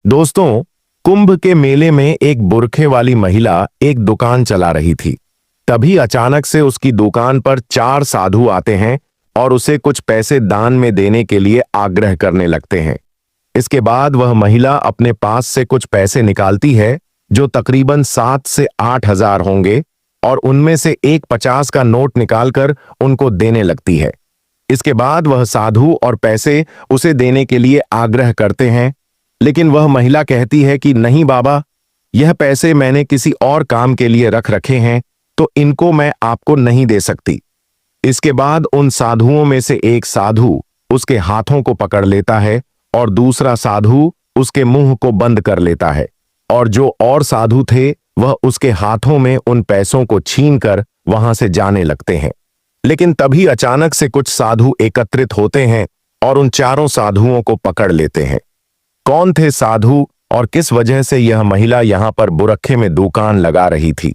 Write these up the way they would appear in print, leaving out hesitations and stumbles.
दोस्तों, कुंभ के मेले में एक बुरखे वाली महिला एक दुकान चला रही थी। तभी अचानक से उसकी दुकान पर 4 साधु आते हैं और उसे कुछ पैसे दान में देने के लिए आग्रह करने लगते हैं। इसके बाद वह महिला अपने पास से कुछ पैसे निकालती है जो तकरीबन 7 से 8 हजार होंगे और उनमें से एक 50 का नोट निकालकर उनको देने लगती है। इसके बाद वह साधु और पैसे उसे देने के लिए आग्रह करते हैं, लेकिन वह महिला कहती है कि नहीं बाबा, यह पैसे मैंने किसी और काम के लिए रख रखे हैं, तो इनको मैं आपको नहीं दे सकती। इसके बाद उन साधुओं में से एक साधु उसके हाथों को पकड़ लेता है और दूसरा साधु उसके मुंह को बंद कर लेता है, और जो और साधु थे वह उसके हाथों में उन पैसों को छीनकर वहां से जाने लगते हैं। लेकिन तभी अचानक से कुछ साधु एकत्रित होते हैं और उन चारों साधुओं को पकड़ लेते हैं। कौन थे साधु और किस वजह से यह महिला यहां पर बुरखे में दुकान लगा रही थी?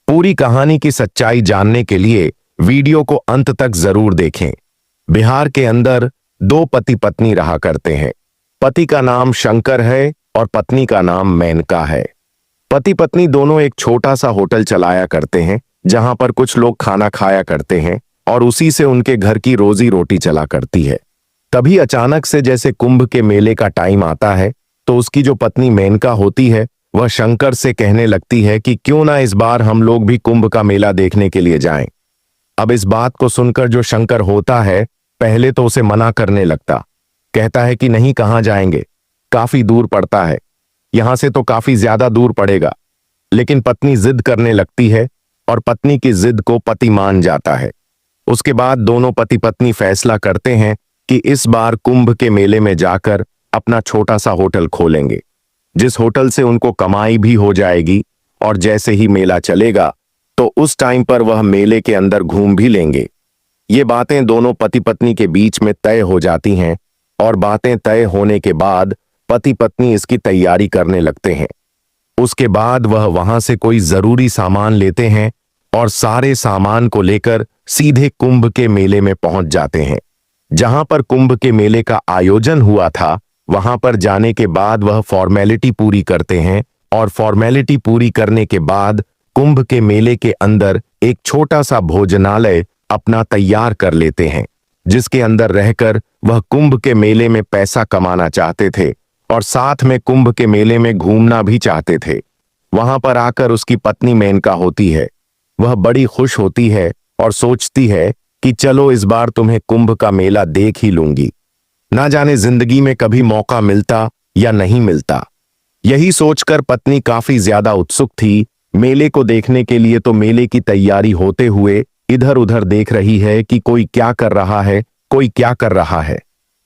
पूरी कहानी की सच्चाई जानने के लिए वीडियो को अंत तक जरूर देखें। बिहार के अंदर 2 पति पत्नी रहा करते हैं। पति का नाम शंकर है और पत्नी का नाम मेनका है। पति पत्नी दोनों एक छोटा सा होटल चलाया करते हैं जहां पर कुछ लोग खाना खाया करते हैं और उसी से उनके घर की रोजी रोटी चला करती है। तभी अचानक से जैसे कुंभ के मेले का टाइम आता है तो उसकी जो पत्नी मेनका होती है वह शंकर से कहने लगती है कि क्यों ना इस बार हम लोग भी कुंभ का मेला देखने के लिए जाएं। अब इस बात को सुनकर जो शंकर होता है पहले तो उसे मना करने लगता, कहता है कि नहीं, कहां जाएंगे, काफी दूर पड़ता है, यहां से तो काफी ज्यादा दूर पड़ेगा। लेकिन पत्नी जिद करने लगती है और पत्नी की जिद को पति मान जाता है। उसके बाद दोनों पति पत्नी फैसला करते हैं कि इस बार कुंभ के मेले में जाकर अपना छोटा सा होटल खोलेंगे, जिस होटल से उनको कमाई भी हो जाएगी, और जैसे ही मेला चलेगा तो उस टाइम पर वह मेले के अंदर घूम भी लेंगे। ये बातें दोनों पति पत्नी के बीच में तय हो जाती हैं और बातें तय होने के बाद पति पत्नी इसकी तैयारी करने लगते हैं। उसके बाद वह वहां से कोई जरूरी सामान लेते हैं और सारे सामान को लेकर सीधे कुंभ के मेले में पहुंच जाते हैं। जहां पर कुंभ के मेले का आयोजन हुआ था वहां पर जाने के बाद वह फॉर्मेलिटी पूरी करते हैं और फॉर्मेलिटी पूरी करने के बाद कुंभ के मेले के अंदर एक छोटा सा भोजनालय अपना तैयार कर लेते हैं, जिसके अंदर रहकर वह कुंभ के मेले में पैसा कमाना चाहते थे और साथ में कुंभ के मेले में घूमना भी चाहते थे। वहां पर आकर उसकी पत्नी मेनका होती है, वह बड़ी खुश होती है और सोचती है कि चलो इस बार तुम्हें कुंभ का मेला देख ही लूंगी, ना जाने जिंदगी में कभी मौका मिलता या नहीं मिलता। यही सोचकर पत्नी काफी ज्यादा उत्सुक थी मेले को देखने के लिए, तो मेले की तैयारी होते हुए इधर उधर देख रही है कि कोई क्या कर रहा है, कोई क्या कर रहा है।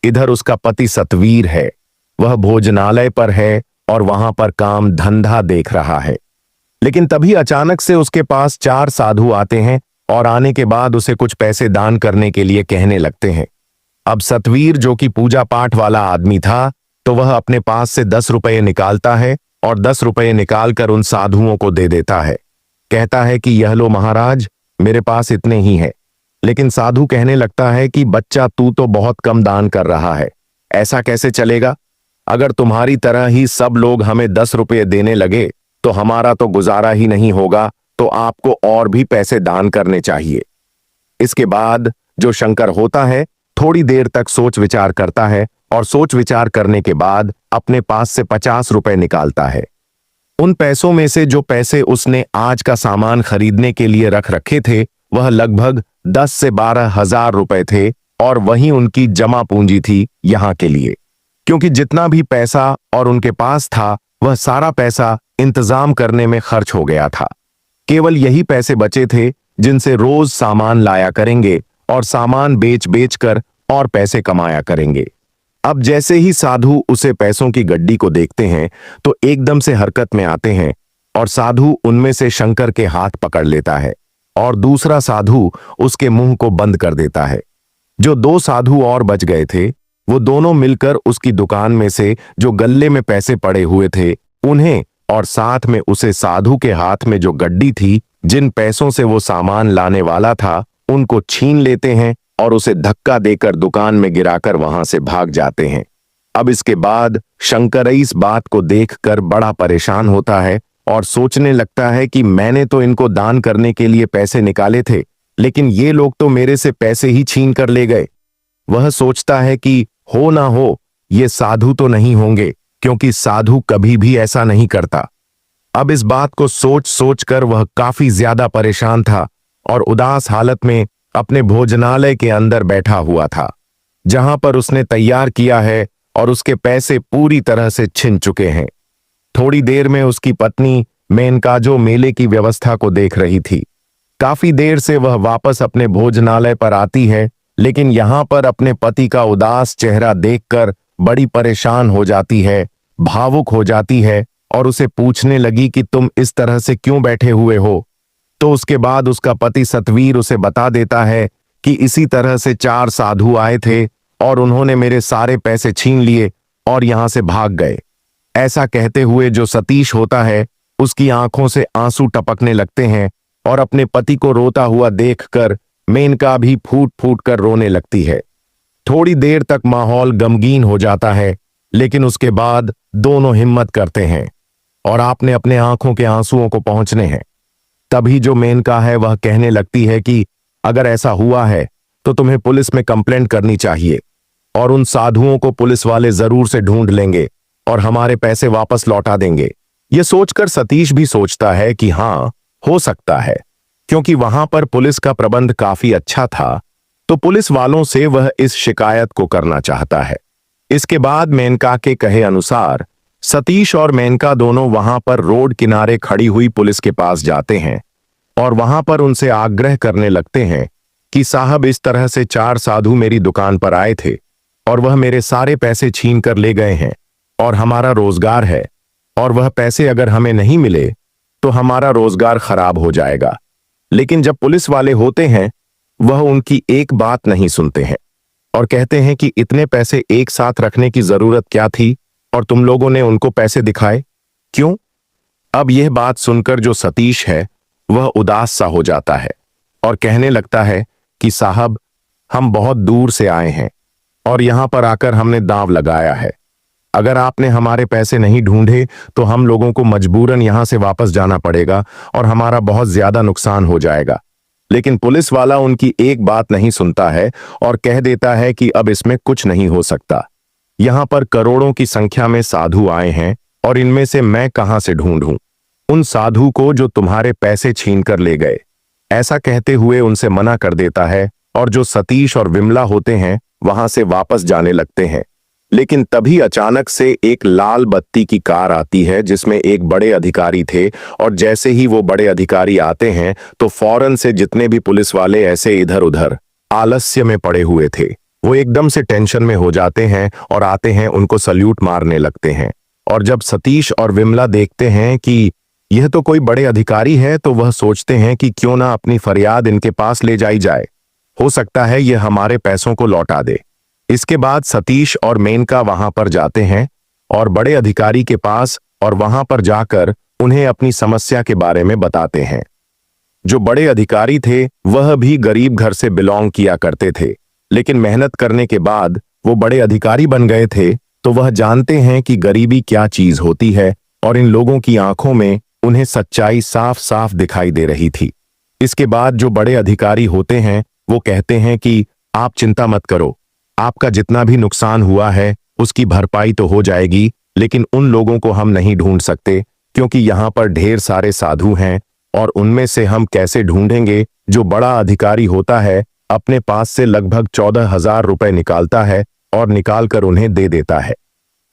इधर उसका पति सतवीर है, वह भोजनालय पर है और वहां पर काम धंधा देख रहा है। लेकिन तभी अचानक से उसके पास 4 साधु आते हैं और आने के बाद उसे कुछ पैसे दान करने के लिए कहने लगते हैं। अब सतवीर, जो कि पूजा पाठ वाला आदमी था, तो वह अपने पास से 10 रुपये निकालता है और 10 रुपये निकालकर उन साधुओं को दे देता है। कहता है कि यह लो महाराज, मेरे पास इतने ही है। लेकिन साधु कहने लगता है कि बच्चा, तू तो बहुत कम दान कर रहा है, ऐसा कैसे चलेगा? अगर तुम्हारी तरह ही सब लोग हमें 10 रुपये देने लगे तो हमारा तो गुजारा ही नहीं होगा, तो आपको और भी पैसे दान करने चाहिए। इसके बाद जो शंकर होता है थोड़ी देर तक सोच विचार करता है और सोच विचार करने के बाद अपने पास से 50 रुपए निकालता है। उन पैसों में से जो पैसे उसने आज का सामान खरीदने के लिए रख रखे थे वह लगभग 10 से 12 हजार रुपए थे, और वहीं उनकी जमा पूंजी थी यहां के लिए, क्योंकि जितना भी पैसा और उनके पास था वह सारा पैसा इंतजाम करने में खर्च हो गया था। केवल यही पैसे बचे थे जिनसे रोज सामान लाया करेंगे और सामान बेच बेच कर और पैसे कमाया करेंगे। अब जैसे ही साधु उसे पैसों की गड्डी को देखते हैं तो एकदम से हरकत में आते हैं और साधु उनमें से शंकर के हाथ पकड़ लेता है और दूसरा साधु उसके मुंह को बंद कर देता है। जो 2 साधु और बच गए थे वो दोनों मिलकर उसकी दुकान में से जो गल्ले में पैसे पड़े हुए थे उन्हें और साथ में उसे साधु के हाथ में जो गड्डी थी, जिन पैसों से वो सामान लाने वाला था, उनको छीन लेते हैं और उसे धक्का देकर दुकान में गिराकर वहां से भाग जाते हैं। अब इसके बाद शंकरई इस बात को देखकर बड़ा परेशान होता है और सोचने लगता है कि मैंने तो इनको दान करने के लिए पैसे निकाले थे, लेकिन ये लोग तो मेरे से पैसे ही छीन कर ले गए। वह सोचता है कि हो ना हो ये साधु तो नहीं होंगे, क्योंकि साधु कभी भी ऐसा नहीं करता। अब इस बात को सोच सोच कर वह काफी ज्यादा परेशान था और उदास हालत में अपने भोजनालय के अंदर बैठा हुआ था, जहां पर उसने तैयार किया है और उसके पैसे पूरी तरह से छिन चुके हैं। थोड़ी देर में उसकी पत्नी मेनका जो मेले की व्यवस्था को देख रही थी, काफी देर से वह वापस अपने भोजनालय पर आती है, लेकिन यहां पर अपने पति का उदास चेहरा देखकर बड़ी परेशान हो जाती है, भावुक हो जाती है और उसे पूछने लगी कि तुम इस तरह से क्यों बैठे हुए हो। तो उसके बाद उसका पति सतवीर उसे बता देता है कि इसी तरह से 4 साधु आए थे और उन्होंने मेरे सारे पैसे छीन लिए और यहां से भाग गए। ऐसा कहते हुए जो सतीश होता है उसकी आंखों से आंसू टपकने लगते हैं और अपने पति को रोता हुआ देखकर मेनका भी फूट फूट कर रोने लगती है। थोड़ी देर तक माहौल गमगीन हो जाता है, लेकिन उसके बाद दोनों हिम्मत करते हैं और आपने अपने आंखों के आंसुओं को पहुंचने हैं। तभी जो मेनका है वह कहने लगती है कि अगर ऐसा हुआ है तो तुम्हें पुलिस में कंप्लेंट करनी चाहिए और उन साधुओं को पुलिस वाले जरूर से ढूंढ लेंगे और हमारे पैसे वापस लौटा देंगे। यह सोचकर सतीश भी सोचता है कि हाँ, हो सकता है, क्योंकि वहां पर पुलिस का प्रबंध काफी अच्छा था, तो पुलिस वालों से वह इस शिकायत को करना चाहता है। इसके बाद मेनका के कहे अनुसार सतीश और मेनका दोनों वहां पर रोड किनारे खड़ी हुई पुलिस के पास जाते हैं और वहां पर उनसे आग्रह करने लगते हैं कि साहब, इस तरह से 4 साधु मेरी दुकान पर आए थे और वह मेरे सारे पैसे छीन कर ले गए हैं और हमारा रोजगार है, और वह पैसे अगर हमें नहीं मिले तो हमारा रोजगार खराब हो जाएगा। लेकिन जब पुलिस वाले होते हैं वह उनकी एक बात नहीं सुनते हैं और कहते हैं कि इतने पैसे एक साथ रखने की जरूरत क्या थी और तुम लोगों ने उनको पैसे दिखाए क्यों? अब यह बात सुनकर जो सतीश है वह उदास सा हो जाता है और कहने लगता है कि साहब, हम बहुत दूर से आए हैं और यहां पर आकर हमने दांव लगाया है। अगर आपने हमारे पैसे नहीं ढूंढे तो हम लोगों को मजबूरन यहां से वापस जाना पड़ेगा और हमारा बहुत ज्यादा नुकसान हो जाएगा। लेकिन पुलिस वाला उनकी एक बात नहीं सुनता है और कह देता है कि अब इसमें कुछ नहीं हो सकता। यहां पर करोड़ों की संख्या में साधु आए हैं और इनमें से मैं कहां से ढूंढूं उन साधु को जो तुम्हारे पैसे छीन कर ले गए। ऐसा कहते हुए उनसे मना कर देता है और जो सतीश और विमला होते हैं वहां से वापस जाने लगते हैं। लेकिन तभी अचानक से एक लाल बत्ती की कार आती है जिसमें एक बड़े अधिकारी थे, और जैसे ही वो बड़े अधिकारी आते हैं तो फौरन से जितने भी पुलिस वाले ऐसे इधर उधर आलस्य में पड़े हुए थे वो एकदम से टेंशन में हो जाते हैं और आते हैं उनको सल्यूट मारने लगते हैं। और जब सतीश और विमला देखते हैं कि यह तो कोई बड़े अधिकारी है तो वह सोचते हैं कि क्यों ना अपनी फरियाद इनके पास ले जाई जाए, हो सकता है यह हमारे पैसों को लौटा दे। इसके बाद सतीश और मेनका वहां पर जाते हैं और बड़े अधिकारी के पास, और वहां पर जाकर उन्हें अपनी समस्या के बारे में बताते हैं। जो बड़े अधिकारी थे वह भी गरीब घर से बिलोंग किया करते थे, लेकिन मेहनत करने के बाद वो बड़े अधिकारी बन गए थे, तो वह जानते हैं कि गरीबी क्या चीज होती है और इन लोगों की आंखों में उन्हें सच्चाई साफ साफ दिखाई दे रही थी। इसके बाद जो बड़े अधिकारी होते हैं वो कहते हैं कि आप चिंता मत करो, आपका जितना भी नुकसान हुआ है उसकी भरपाई तो हो जाएगी, लेकिन उन लोगों को हम नहीं ढूंढ सकते क्योंकि यहां पर ढेर सारे साधु हैं और उनमें से हम कैसे ढूंढेंगे। जो बड़ा अधिकारी होता है अपने पास से लगभग 14,000 रुपए निकालता है और निकालकर उन्हें दे देता है।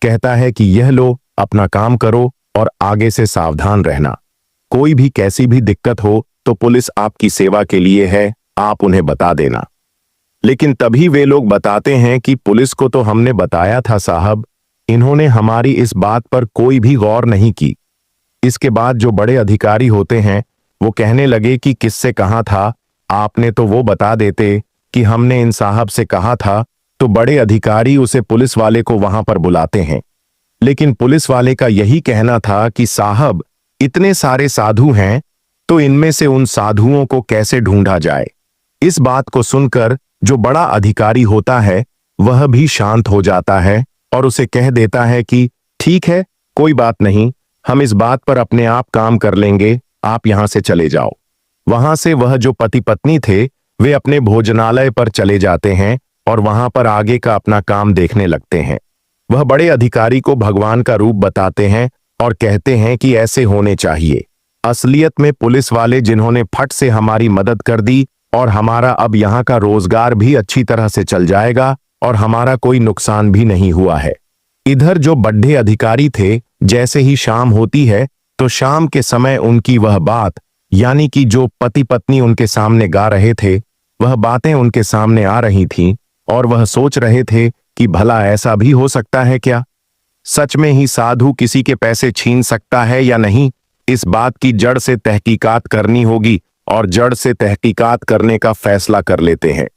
कहता है कि यह लो, अपना काम करो और आगे से सावधान रहना। कोई भी कैसी भी दिक्कत हो तो पुलिस आपकी सेवा के लिए है, आप उन्हें बता देना। लेकिन तभी वे लोग बताते हैं कि पुलिस को तो हमने बताया था साहब, इन्होंने हमारी इस बात पर कोई भी गौर नहीं की। इसके बाद जो बड़े अधिकारी होते हैं वो कहने लगे कि किससे कहा था, आपने तो वो बता देते कि हमने इन साहब से कहा था। तो बड़े अधिकारी उसे पुलिस वाले को वहां पर बुलाते हैं, लेकिन पुलिस वाले का यही कहना था कि साहब, इतने सारे साधु हैं तो इनमें से उन साधुओं को कैसे ढूंढा जाए। इस बात को सुनकर जो बड़ा अधिकारी होता है वह भी शांत हो जाता है और उसे कह देता है कि ठीक है, कोई बात नहीं, हम इस बात पर अपने आप काम कर लेंगे, आप यहां से चले जाओ। वहां से वह जो पति पत्नी थे वे अपने भोजनालय पर चले जाते हैं और वहां पर आगे का अपना काम देखने लगते हैं। वह बड़े अधिकारी को भगवान का रूप बताते हैं और कहते हैं कि ऐसे होने चाहिए। असलियत में पुलिस वाले जिन्होंने फट से हमारी मदद कर दी और हमारा अब यहाँ का रोजगार भी अच्छी तरह से चल जाएगा और हमारा कोई नुकसान भी नहीं हुआ है। इधर जो बड्ढे अधिकारी थे, जैसे ही शाम होती है तो शाम के समय उनकी वह बात, यानी कि जो पति पत्नी उनके सामने गा रहे थे, वह बातें उनके सामने आ रही थीं और वह सोच रहे थे कि भला ऐसा भी हो सकता है क्या? सच में ही साधु किसी के पैसे छीन सकता है या नहीं? इस बात की जड़ से तहकीकात करनी होगी और जड़ से तहकीकात करने का फैसला कर लेते हैं।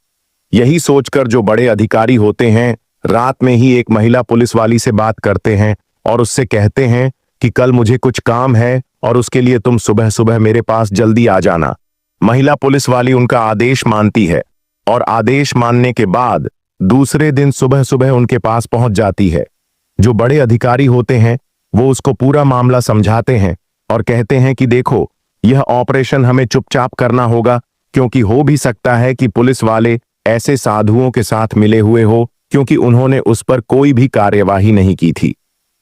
यही सोचकर जो बड़े अधिकारी होते हैं रात में ही एक महिला पुलिस वाली से बात करते हैं और उससे कहते हैं कि कल मुझे कुछ काम है और उसके लिए तुम सुबह सुबह मेरे पास जल्दी आ जाना। महिला पुलिस वाली उनका आदेश मानती है और आदेश मानने के बाद दूसरे दिन सुबह सुबह उनके पास पहुंच जाती है। जो बड़े अधिकारी होते हैं वो उसको पूरा मामला समझाते हैं और कहते हैं कि देखो, यह ऑपरेशन हमें चुपचाप करना होगा, क्योंकि हो भी सकता है कि पुलिस वाले ऐसे साधुओं के साथ मिले हुए हो, क्योंकि उन्होंने उस पर कोई भी कार्यवाही नहीं की थी।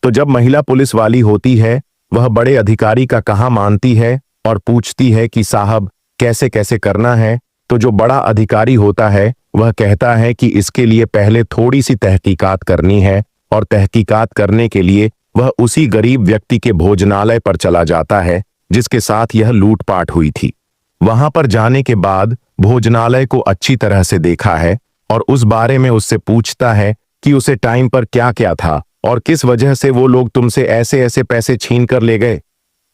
तो जब महिला पुलिस वाली होती है वह बड़े अधिकारी का कहा मानती है और पूछती है कि साहब कैसे कैसे करना है। तो जो बड़ा अधिकारी होता है वह कहता है कि इसके लिए पहले थोड़ी सी तहकीकात करनी है और तहकीकात करने के लिए वह उसी गरीब व्यक्ति के भोजनालय पर चला जाता है जिसके साथ यह लूटपाट हुई थी। वहां पर जाने के बाद भोजनालय को अच्छी तरह से देखा है और उस बारे में उससे पूछता है कि उसे टाइम पर क्या क्या था और किस वजह से वो लोग तुमसे ऐसे ऐसे पैसे छीन कर ले गए।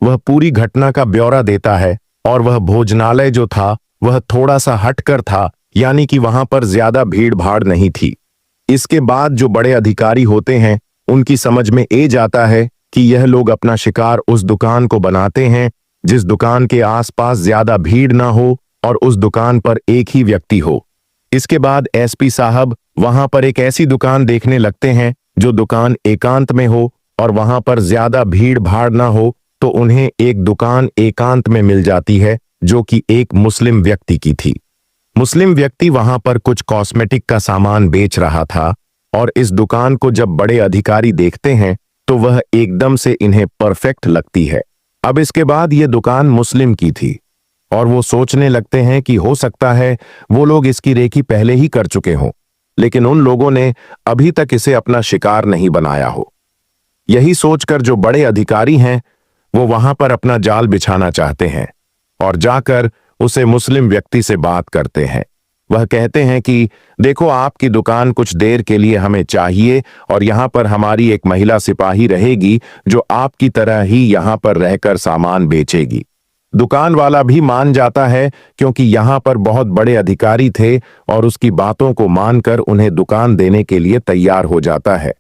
वह पूरी घटना का ब्यौरा देता है और वह भोजनालय जो था वह थोड़ा सा हटकर था, यानी कि वहां पर ज्यादा भीड़ भाड़ नहीं थी। इसके बाद जो बड़े अधिकारी होते हैं उनकी समझ में ए जाता है कि यह लोग अपना शिकार उस दुकान को बनाते हैं जिस दुकान के आसपास ज्यादा भीड़ ना हो और उस दुकान पर एक ही व्यक्ति हो। इसके बाद एसपी साहब वहां पर एक ऐसी दुकान देखने लगते हैं जो दुकान एकांत में हो और वहां पर ज्यादा भीड़ भाड़ ना हो। तो उन्हें एक दुकान एकांत में मिल जाती है जो कि एक मुस्लिम व्यक्ति की थी। मुस्लिम व्यक्ति वहां पर कुछ कॉस्मेटिक का सामान बेच रहा था और इस दुकान को जब बड़े अधिकारी देखते हैं तो वह एकदम से इन्हें परफेक्ट लगती है। अब इसके बाद ये दुकान मुस्लिम की थी और वो सोचने लगते हैं कि हो सकता है वो लोग इसकी रेकी पहले ही कर चुके हों, लेकिन उन लोगों ने अभी तक इसे अपना शिकार नहीं बनाया हो। यही सोचकर जो बड़े अधिकारी हैं वो वहां पर अपना जाल बिछाना चाहते हैं और जाकर उसे मुस्लिम व्यक्ति से बात करते हैं। वह कहते हैं कि देखो, आपकी दुकान कुछ देर के लिए हमें चाहिए और यहाँ पर हमारी एक महिला सिपाही रहेगी जो आपकी तरह ही यहाँ पर रहकर सामान बेचेगी। दुकान वाला भी मान जाता है क्योंकि यहाँ पर बहुत बड़े अधिकारी थे और उसकी बातों को मानकर उन्हें दुकान देने के लिए तैयार हो जाता है।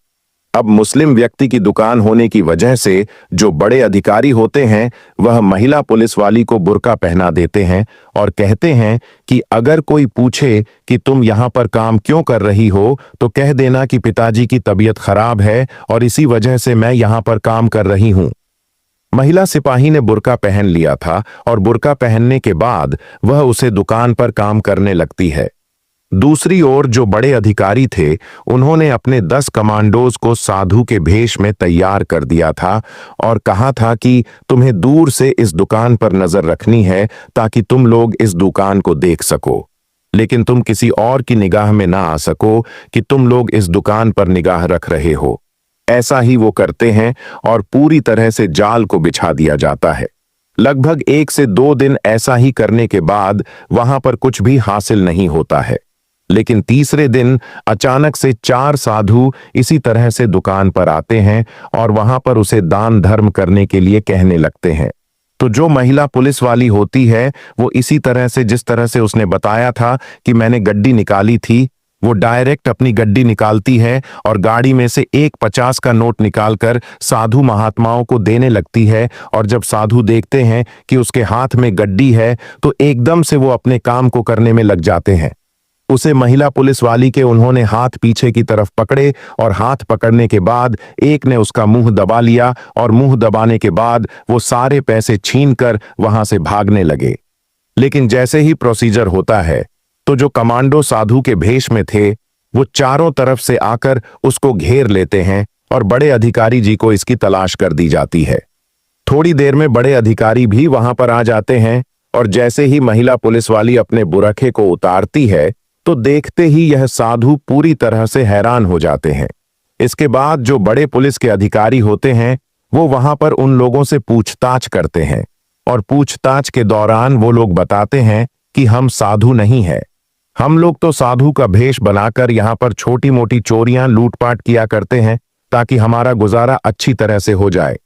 अब मुस्लिम व्यक्ति की दुकान होने की वजह से जो बड़े अधिकारी होते हैं वह महिला पुलिस वाली को बुर्का पहना देते हैं और कहते हैं कि अगर कोई पूछे कि तुम यहाँ पर काम क्यों कर रही हो तो कह देना कि पिताजी की तबीयत खराब है और इसी वजह से मैं यहाँ पर काम कर रही हूँ। महिला सिपाही ने बुर्का पहन लिया था और बुर्का पहनने के बाद वह उसे दुकान पर काम करने लगती है। दूसरी ओर जो बड़े अधिकारी थे उन्होंने अपने 10 कमांडोज को साधु के भेष में तैयार कर दिया था और कहा था कि तुम्हें दूर से इस दुकान पर नजर रखनी है ताकि तुम लोग इस दुकान को देख सको, लेकिन तुम किसी और की निगाह में ना आ सको कि तुम लोग इस दुकान पर निगाह रख रहे हो। ऐसा ही वो करते हैं और पूरी तरह से जाल को बिछा दिया जाता है। लगभग 1 से 2 दिन ऐसा ही करने के बाद वहां पर कुछ भी हासिल नहीं होता है, लेकिन तीसरे दिन अचानक से 4 साधु इसी तरह से दुकान पर आते हैं और वहां पर उसे दान धर्म करने के लिए कहने लगते हैं। तो जो महिला पुलिस वाली होती है वो इसी तरह से, जिस तरह से उसने बताया था कि मैंने गड्डी निकाली थी, वो डायरेक्ट अपनी गड्डी निकालती है और गाड़ी में से एक 50 का नोट निकालकर साधु महात्माओं को देने लगती है। और जब साधु देखते हैं कि उसके हाथ में गड्डी है तो एकदम से वो अपने काम को करने में लग जाते हैं। उसे महिला पुलिस वाली के उन्होंने हाथ पीछे की तरफ पकड़े और हाथ पकड़ने के बाद एक ने उसका मुंह दबा लिया और मुंह दबाने के बाद वो सारे पैसे छीनकर वहां से भागने लगे। लेकिन जैसे ही प्रोसीजर होता है तो जो कमांडो साधु के भेष में थे वो चारों तरफ से आकर उसको घेर लेते हैं और बड़े अधिकारी जी को इसकी तलाश कर दी जाती है। थोड़ी देर में बड़े अधिकारी भी वहां पर आ जाते हैं और जैसे ही महिला पुलिस वाली अपने बुरखे को उतारती है तो देखते ही यह साधु पूरी तरह से हैरान हो जाते हैं। इसके बाद जो बड़े पुलिस के अधिकारी होते हैं वो वहां पर उन लोगों से पूछताछ करते हैं और पूछताछ के दौरान वो लोग बताते हैं कि हम साधु नहीं है, हम लोग तो साधु का भेष बनाकर यहाँ पर छोटी मोटी चोरियां लूटपाट किया करते हैं ताकि हमारा गुजारा अच्छी तरह से हो जाए।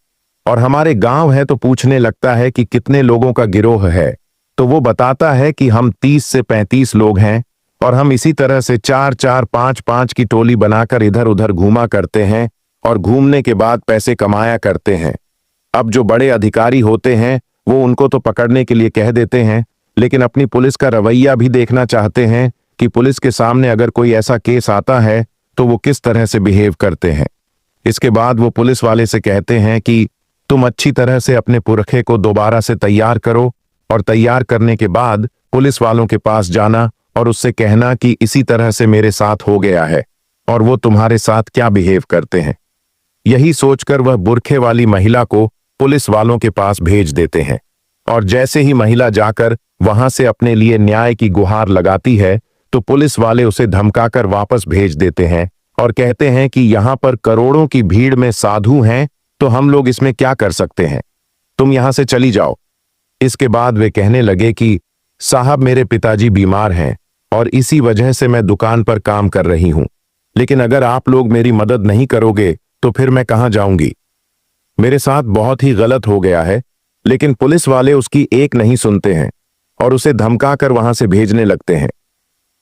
और हमारे गांव है तो पूछने लगता है कि कितने लोगों का गिरोह है, तो वो बताता है कि हम 30 से 35 लोग हैं और हम इसी तरह से 4-4, 5-5 की टोली बनाकर इधर उधर घूमा करते हैं और घूमने के बाद पैसे कमाया करते हैं। अब जो बड़े अधिकारी होते हैं वो उनको तो पकड़ने के लिए कह देते हैं, लेकिन अपनी पुलिस का रवैया भी देखना चाहते हैं कि पुलिस के सामने अगर कोई ऐसा केस आता है तो वो किस तरह से बिहेव करते हैं। इसके बाद वो पुलिस वाले से कहते हैं कि तुम अच्छी तरह से अपने पुरखे को दोबारा से तैयार करो और तैयार करने के बाद पुलिस वालों के पास जाना और उससे कहना कि इसी तरह से मेरे साथ हो गया है और वो तुम्हारे साथ क्या बिहेव करते हैं। यही सोचकर वह बुरखे वाली महिला को पुलिस वालों के पास भेज देते हैं और जैसे ही महिला जाकर वहां से अपने लिए न्याय की गुहार लगाती है तो पुलिस वाले उसे धमकाकर वापस भेज देते हैं और कहते हैं कि यहां पर करोड़ों की भीड़ में साधु हैं तो हम लोग इसमें क्या कर सकते हैं, तुम यहां से चली जाओ। इसके बाद वे कहने लगे कि साहब मेरे पिताजी बीमार हैं और इसी वजह से मैं दुकान पर काम कर रही हूं, लेकिन अगर आप लोग मेरी मदद नहीं करोगे तो फिर मैं कहां जाऊंगी, मेरे साथ बहुत ही गलत हो गया है। लेकिन पुलिस वाले उसकी एक नहीं सुनते हैं और उसे धमकाकर वहां से भेजने लगते हैं।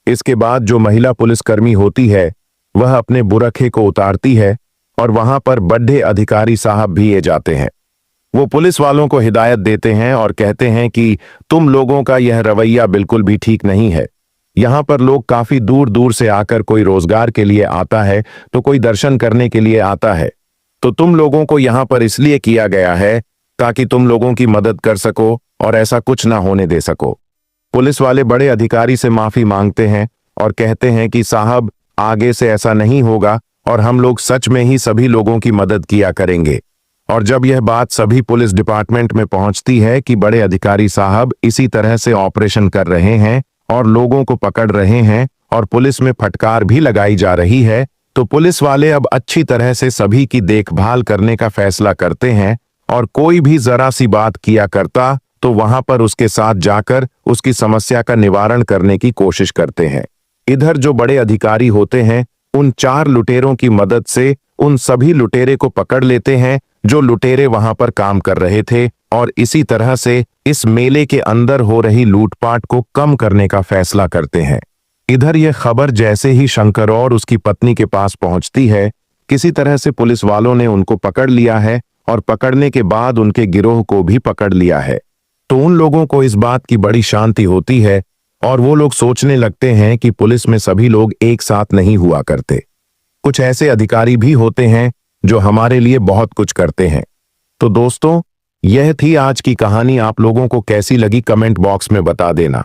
इसके बाद जो महिला पुलिसकर्मी होती है वह अपने बुरखे को उतारती है और वहां पर बड़े अधिकारी साहब भी आ जाते हैं। वो पुलिस वालों को हिदायत देते हैं और कहते हैं कि तुम लोगों का यह रवैया बिल्कुल भी ठीक नहीं है। यहां पर लोग काफी दूर दूर से आकर कोई रोजगार के लिए आता है तो कोई दर्शन करने के लिए आता है, तो तुम लोगों को यहां पर इसलिए किया गया है ताकि तुम लोगों की मदद कर सको और ऐसा कुछ ना होने दे सको। पुलिस वाले बड़े अधिकारी से माफी मांगते हैं और कहते हैं कि साहब आगे से ऐसा नहीं होगा और हम लोग सच में ही सभी लोगों की मदद किया करेंगे। और जब यह बात सभी पुलिस डिपार्टमेंट में पहुंचती है कि बड़े अधिकारी साहब इसी तरह से ऑपरेशन कर रहे हैं और लोगों को पकड़ रहे हैं और पुलिस में फटकार भी लगाई जा रही है, तो पुलिस वाले अब अच्छी तरह से सभी की देखभाल करने का फैसला करते हैं और कोई भी जरा सी बात किया करता तो वहां पर उसके साथ जाकर उसकी समस्या का निवारण करने की कोशिश करते हैं। इधर जो बड़े अधिकारी होते हैं उन 4 लुटेरों की मदद से उन सभी लुटेरे को पकड़ लेते हैं जो लुटेरे वहां पर काम कर रहे थे और इसी तरह से इस मेले के अंदर हो रही लूटपाट को कम करने का फैसला करते हैं। इधर यह खबर जैसे ही शंकर और उसकी पत्नी के पास पहुंचती है, किसी तरह से पुलिस वालों ने उनको पकड़ लिया है और पकड़ने के बाद उनके गिरोह को भी पकड़ लिया है। तो उन लोगों को इस बात की बड़ी शांति होती है और वो लोग सोचने लगते हैं कि पुलिस में सभी लोग एक साथ नहीं हुआ करते, कुछ ऐसे अधिकारी भी होते हैं जो हमारे लिए बहुत कुछ करते हैं। तो दोस्तों, यह थी आज की कहानी। आप लोगों को कैसी लगी कमेंट बॉक्स में बता देना।